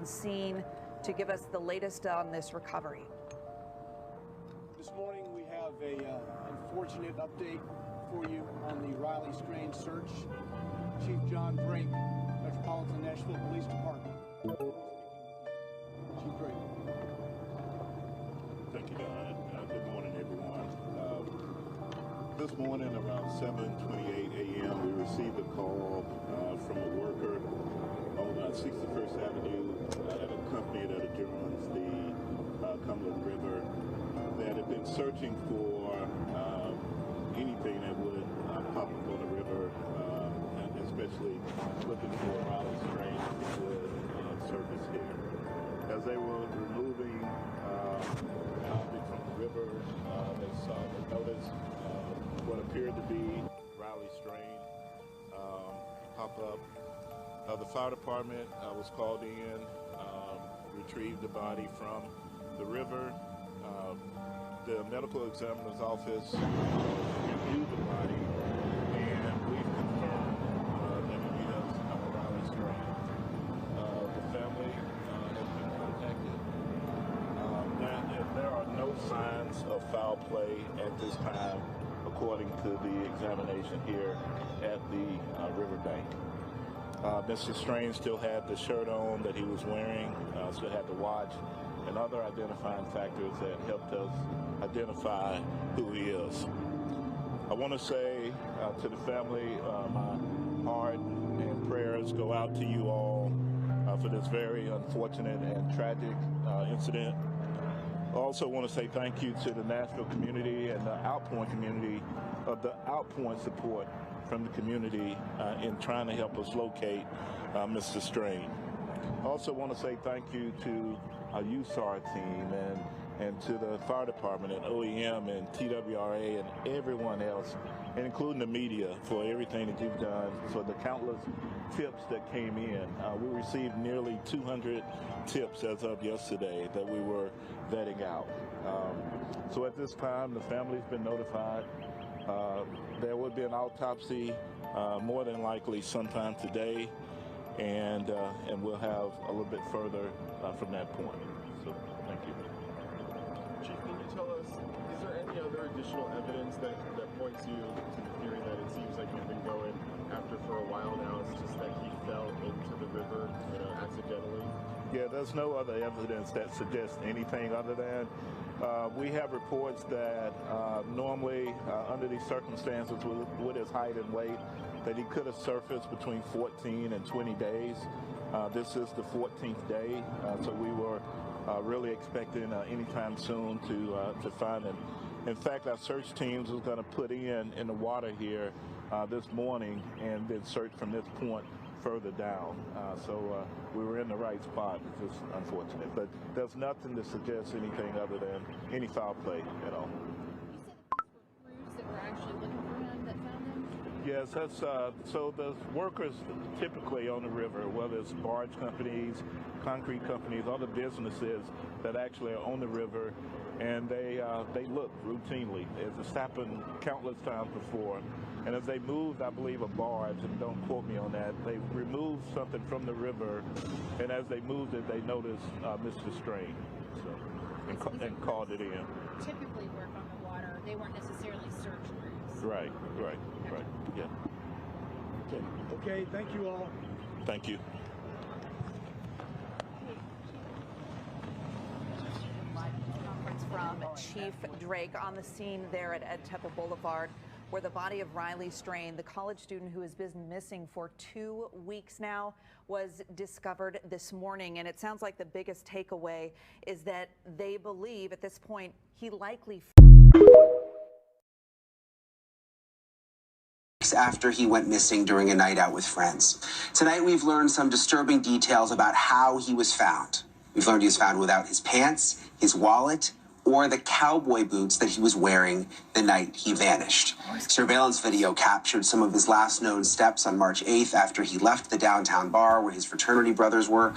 on scene to give us the latest on this recovery. This morning we have a unfortunate update for you on the Riley Strange search. Chief John Drake, Metropolitan Nashville Police Department. Chief Drake. Thank you, Don. Good morning, everyone. This morning around 7:28 a.m. we received a call from a worker on 61st Avenue at a company that adjoins the Cumberland River that had been searching for anything that would pop up on the river, and especially looking for Riley Strange that would surface here. As they were removing the object from the river, they noticed what appeared to be Riley Strange pop up. The fire department was called in, retrieved the body from the river. The medical examiner's office reviewed the body, and we've confirmed that it is Riley Strange. The family has been contacted. There are no signs of foul play at this time, according to the examination here at the riverbank. Mr. Strange still had the shirt on that he was wearing, still had the watch, and other identifying factors that helped us identify who he is. I want to say to the family, my heart and prayers go out to you all for this very unfortunate and tragic incident. I also want to say thank you to the Nashville community and the Outpoint community of the Outpoint support from the community in trying to help us locate Mr. Strange. I also want to say thank you to our USAR team and to the fire department and OEM and TWRA and everyone else, and including the media, for everything that you've done, for the countless tips that came in. We received nearly 200 tips as of yesterday that we were vetting out. So at this time, the family's been notified. There would be an autopsy more than likely sometime today, and we'll have a little bit further from that point. So thank you. Chief, can you tell us, is there any other additional evidence that points you to the theory that it seems like you've been going after for a while now? It's just that he fell into the river, accidentally? Yeah, there's no other evidence that suggests anything other than we have reports that normally under these circumstances with his height and weight that he could have surfaced between 14 and 20 days. This is the 14th day, so we were really expecting anytime soon to find him. In fact, our search teams was going to put in the water here this morning and then search from this point further down. So we were in the right spot. It's just unfortunate. But there's nothing to suggest anything other than any foul play at all. You said that crews that were actually looking for him that found him? Yes, that's so the workers typically on the river, whether it's barge companies, concrete companies, other businesses that actually are on the river, and they look routinely. It's happened countless times before. And as they moved, I believe, a barge, and don't quote me on that, they removed something from the river, and as they moved it, they noticed Mr. Strange, and called it in. Typically work on the water. They weren't necessarily search crews. Right, yeah. Okay, thank you all. Thank you. Conference from Chief Drake on the scene there at Ed Temple Boulevard, where the body of Riley Strange, the college student who has been missing for 2 weeks now, was discovered this morning. And it sounds like the biggest takeaway is that they believe at this point he likely after he went missing during a night out with friends. Tonight we've learned some disturbing details about how he was found. We've learned he was found without his pants, his wallet, or the cowboy boots that he was wearing the night he vanished. Surveillance video captured some of his last known steps on March 8th after he left the downtown bar where his fraternity brothers were.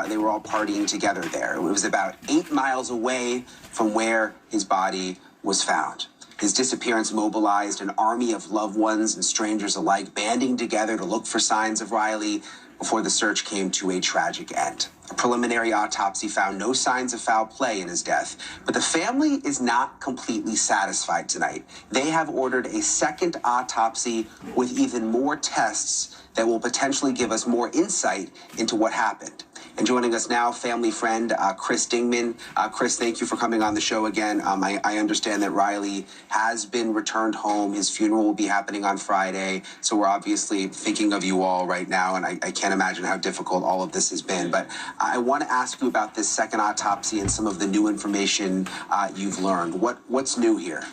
They were all partying together there. It was about 8 miles away from where his body was found. His disappearance mobilized an army of loved ones and strangers alike banding together to look for signs of Riley before the search came to a tragic end. A preliminary autopsy found no signs of foul play in his death, but the family is not completely satisfied tonight. They have ordered a second autopsy with even more tests that will potentially give us more insight into what happened. And joining us now, family friend Chris Dingman. Chris, thank you for coming on the show again. I understand that Riley has been returned home. His funeral will be happening on Friday. So we're obviously thinking of you all right now, and I can't imagine how difficult all of this has been. But I want to ask you about this second autopsy and some of the new information you've learned. What's new here?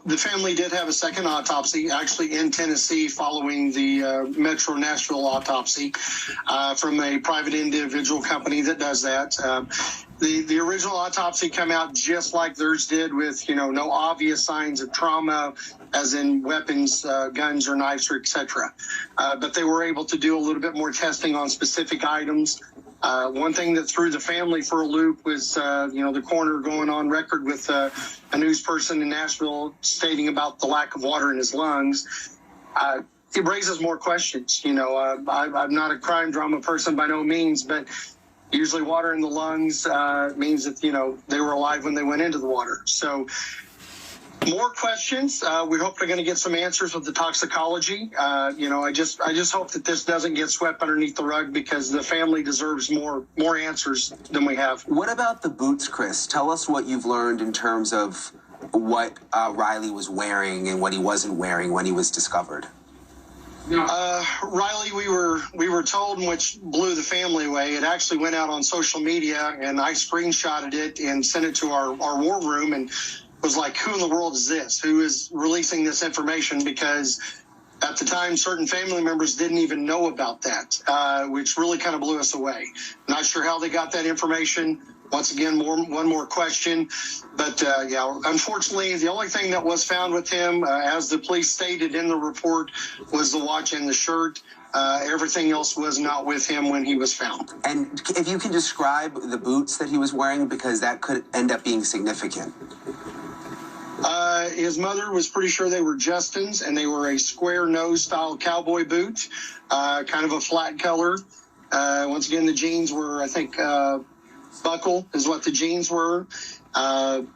The family did have a second autopsy, actually in Tennessee, following the Metro Nashville autopsy from a private individual company that does that. The original autopsy came out just like theirs did, with no obvious signs of trauma, as in weapons, guns or knives, or etc. But they were able to do a little bit more testing on specific items. One thing that threw the family for a loop was, the coroner going on record with a news person in Nashville stating about the lack of water in his lungs. It raises more questions. I'm not a crime drama person by no means, but usually water in the lungs means that, they were alive when they went into the water. So more questions. We hope they're going to get some answers with the toxicology. I just hope that this doesn't get swept underneath the rug, because the family deserves more answers than we have. What about the boots, Chris? Tell us what you've learned in terms of what Riley was wearing and what he wasn't wearing when he was discovered. Riley, we were told, which blew the family away. It actually went out on social media, and I screenshotted it and sent it to our war room, and was like, who in the world is this? Who is releasing this information? Because at the time, certain family members didn't even know about that, which really kind of blew us away. Not sure how they got that information. Once again, one more question. But, unfortunately, the only thing that was found with him, as the police stated in the report, was the watch and the shirt. Everything else was not with him when he was found. And if you can describe the boots that he was wearing, because that could end up being significant. His mother was pretty sure they were Justin's, and they were a square nose style cowboy boot, kind of a flat color. Once again, the jeans were, I think, buckle is what the jeans were.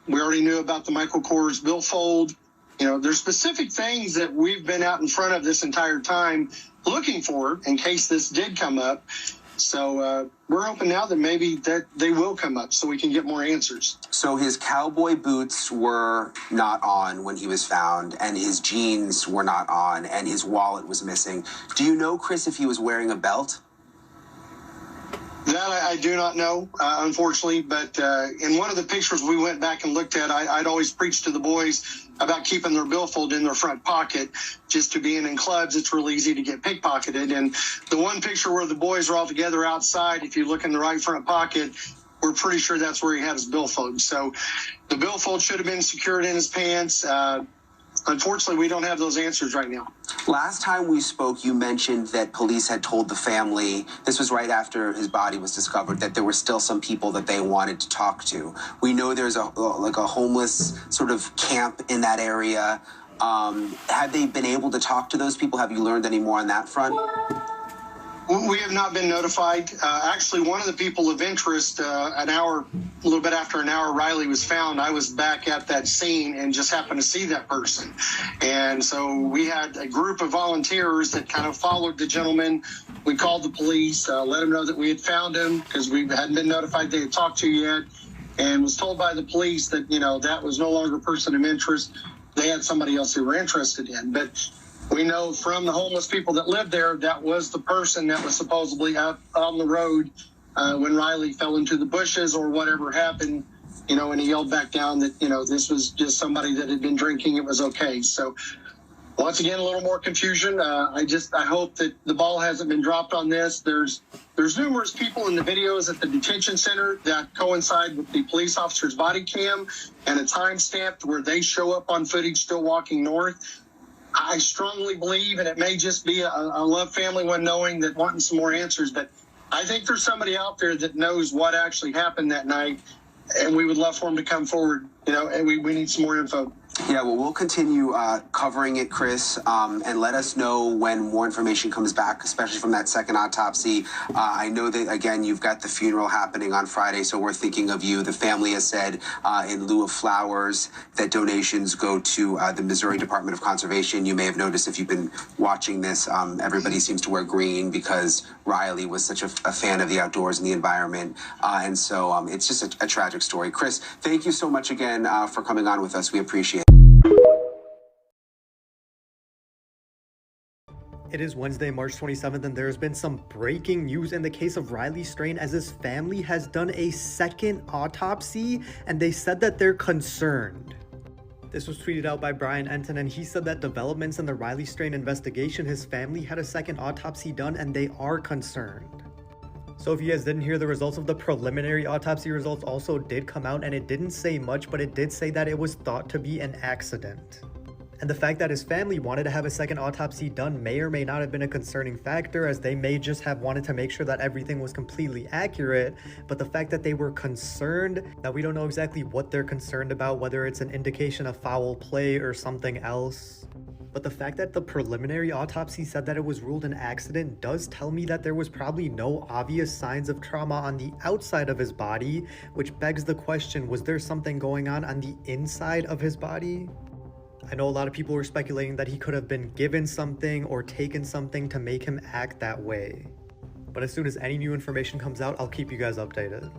We already knew about the Michael Kors billfold. There's specific things that we've been out in front of this entire time looking for in case this did come up. So we're hoping now that maybe that they will come up so we can get more answers. So his cowboy boots were not on when he was found, and his jeans were not on, and his wallet was missing. Do you know, Chris, if he was wearing a belt? That I do not know, unfortunately, but in one of the pictures we went back and looked at, I'd always preach to the boys about keeping their billfold in their front pocket. Just to being in clubs, it's real easy to get pickpocketed. And the one picture where the boys are all together outside, if you look in the right front pocket, we're pretty sure that's where he had his billfold. So the billfold should have been secured in his pants. Unfortunately, we don't have those answers right now. Last time we spoke, you mentioned that police had told the family, this was right after his body was discovered, that there were still some people that they wanted to talk to. We know there's a homeless sort of camp in that area. Have they been able to talk to those people? Have you learned any more on that front? We have not been notified. Actually, one of the people of interest, a little bit after an hour Riley was found, I was back at that scene and just happened to see that person. And so we had a group of volunteers that kind of followed the gentleman. We called the police, let them know that we had found him, because we hadn't been notified they had talked to yet, and was told by the police that, that was no longer a person of interest. They had somebody else they were interested in. But we know from the homeless people that lived there, that was the person that was supposedly out on the road when Riley fell into the bushes or whatever happened, and he yelled back down that, this was just somebody that had been drinking. It was okay. So once again, a little more confusion. I hope that the ball hasn't been dropped on this. There's numerous people in the videos at the detention center that coincide with the police officer's body cam and a timestamp where they show up on footage still walking north. I strongly believe, and it may just be a love family one knowing that wanting some more answers, but I think there's somebody out there that knows what actually happened that night, and we would love for him to come forward, and we need some more info. Yeah, well, we'll continue covering it, Chris, and let us know when more information comes back, especially from that second autopsy. I know that, again, you've got the funeral happening on Friday, so we're thinking of you. The family has said, in lieu of flowers, that donations go to the Missouri Department of Conservation. You may have noticed if you've been watching this, everybody seems to wear green because Riley was such a fan of the outdoors and the environment. And so it's just a tragic story. Chris, thank you so much again for coming on with us. We appreciate it. It is Wednesday, March 27th, and there has been some breaking news in the case of Riley Strain, as his family has done a second autopsy, and they said that they're concerned. This was tweeted out by Brian Enton, and he said that developments in the Riley Strain investigation, his family had a second autopsy done, and they are concerned. So if you guys didn't hear, the results of the preliminary autopsy results also did come out, and it didn't say much, but it did say that it was thought to be an accident. And the fact that his family wanted to have a second autopsy done may or may not have been a concerning factor, as they may just have wanted to make sure that everything was completely accurate. But the fact that they were concerned, that we don't know exactly what they're concerned about, whether it's an indication of foul play or something else. But the fact that the preliminary autopsy said that it was ruled an accident does tell me that there was probably no obvious signs of trauma on the outside of his body, which begs the question, was there something going on the inside of his body? I know a lot of people were speculating that he could have been given something or taken something to make him act that way. But as soon as any new information comes out, I'll keep you guys updated.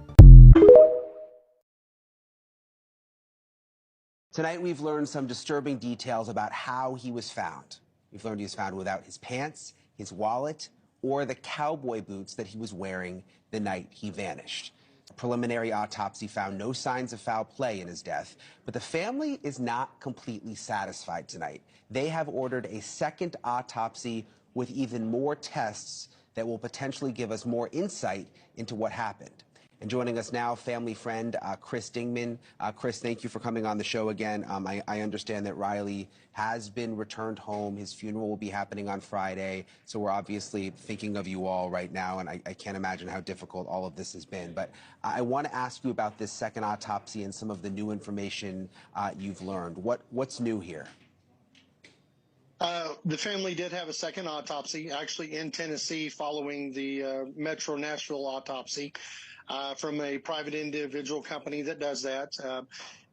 Tonight, we've learned some disturbing details about how he was found. We've learned he was found without his pants, his wallet, or the cowboy boots that he was wearing the night he vanished. A preliminary autopsy found no signs of foul play in his death, but the family is not completely satisfied tonight. They have ordered a second autopsy with even more tests that will potentially give us more insight into what happened. And joining us now, family friend Chris Dingman. Chris, thank you for coming on the show again. I understand that Riley has been returned home. His funeral will be happening on Friday. So we're obviously thinking of you all right now, and I can't imagine how difficult all of this has been. But I want to ask you about this second autopsy and some of the new information you've learned. What's new here? The family did have a second autopsy, actually in Tennessee, following the Metro Nashville autopsy from a private individual company that does that.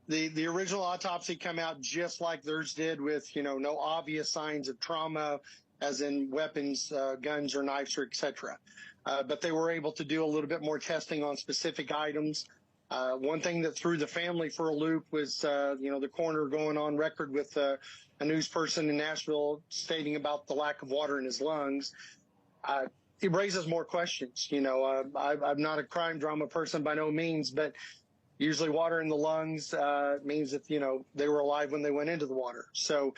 The original autopsy come out just like theirs did, with no obvious signs of trauma, as in weapons, guns or knives, or etc. But they were able to do a little bit more testing on specific items. One thing that threw the family for a loop was, the coroner going on record with a news person in Nashville stating about the lack of water in his lungs. It raises more questions. I'm not a crime drama person by no means, but usually water in the lungs means that, they were alive when they went into the water. So